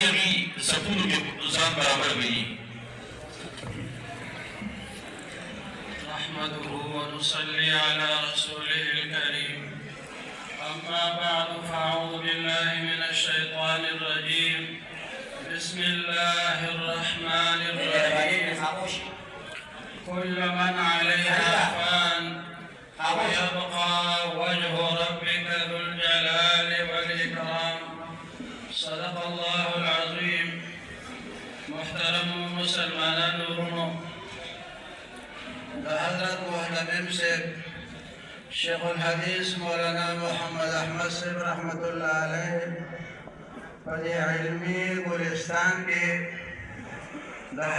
دغه سپونو کې ځان برابر وي. نحمده ونصلي على رسوله الكريم. أما بعد فأعوذ بالله من الشيطان الرجيم. بسم الله الرحمن الرحيم. كل من عليها فان ويبقى وجه ربك ذو الجلال والإكرام. صدق الله العظيم. محترم مسلمان ورنو حضرت محتمم سے شیخ الحدیث مولانا محمد احمد صاحب رحمت اللہ علیہ فدی علمی گلستان کے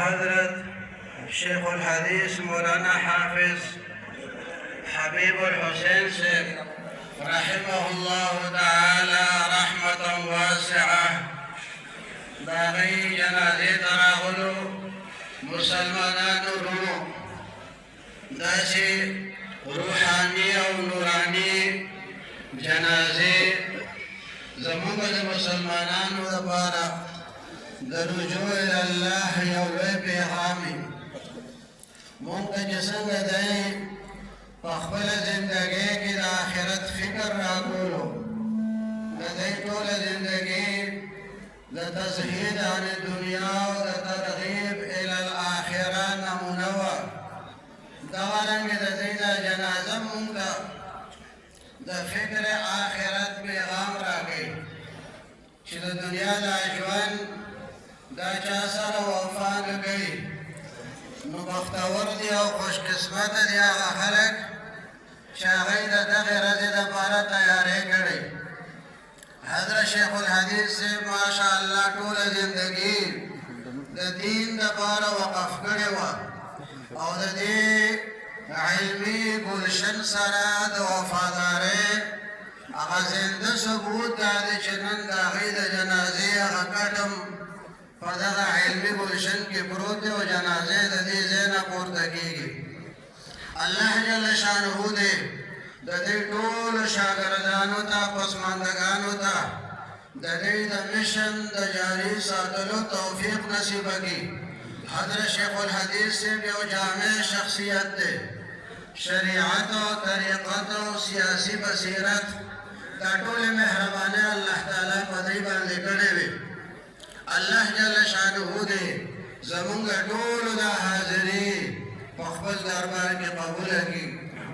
حضرت شیخ الحدیث مولانا حافظ حبیب الحسین سے رحمه اللہ تعالی رحمتا واسعہ داغی جنازی تراغلو مسلمانان رونو داسې روحاني او نوراني جنازې زموږ د مسلمانانو لپاره د رجوع الى الله یو لوی پیغام وي. موږ ته چې څنګه دی په خپله زندګۍ کې د آخرت فکر راکولو د دې ټوله زندګي د تزهید عن الدنیا او د ترغیب الى الاخره نمونه وه. دغه رنګ د دې د جنازه مونږ ته د فکر آخرت پیغام راکوي چې د دنیا دا ژوند دا چا سره وفا نه کوي نو بختور دي او خوشقسمته دي هغه خلک چې هغوی د دغې ورځې دپاره تیاری کړی. حضرت شیخ الحدیث صاحب ماشاءالله ټوله زندګي د دین دپاره وقف کړې وه او د دې علمي ګلشن سره د وفادارۍ هغه زنده ثبوت دا دی چې نن د هغوی د جنازې هغه کټم په دغه علمي ګلشن کې پروت دی او جنازې د دې ځای نه پورته کېږي. الله جل شانه دې د دې ټولو شاګردانو ته پسماندګانو ته د دې د مشن د جاري ساتلو توفیق نصیب کړي. حضرت شیخ الحدیث سے جو جامع شخصیت دے شریعت و طریقت و سیاسی بصیرت دا ټول مهربانه الله تعالی په دې باندې کړې وي. الله جل شانه دې زمونږ ټول د حاضري په خپل دربار کې قبول کړي.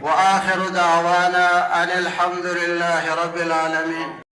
واخر دعوانا ان الحمد لله رب العالمين.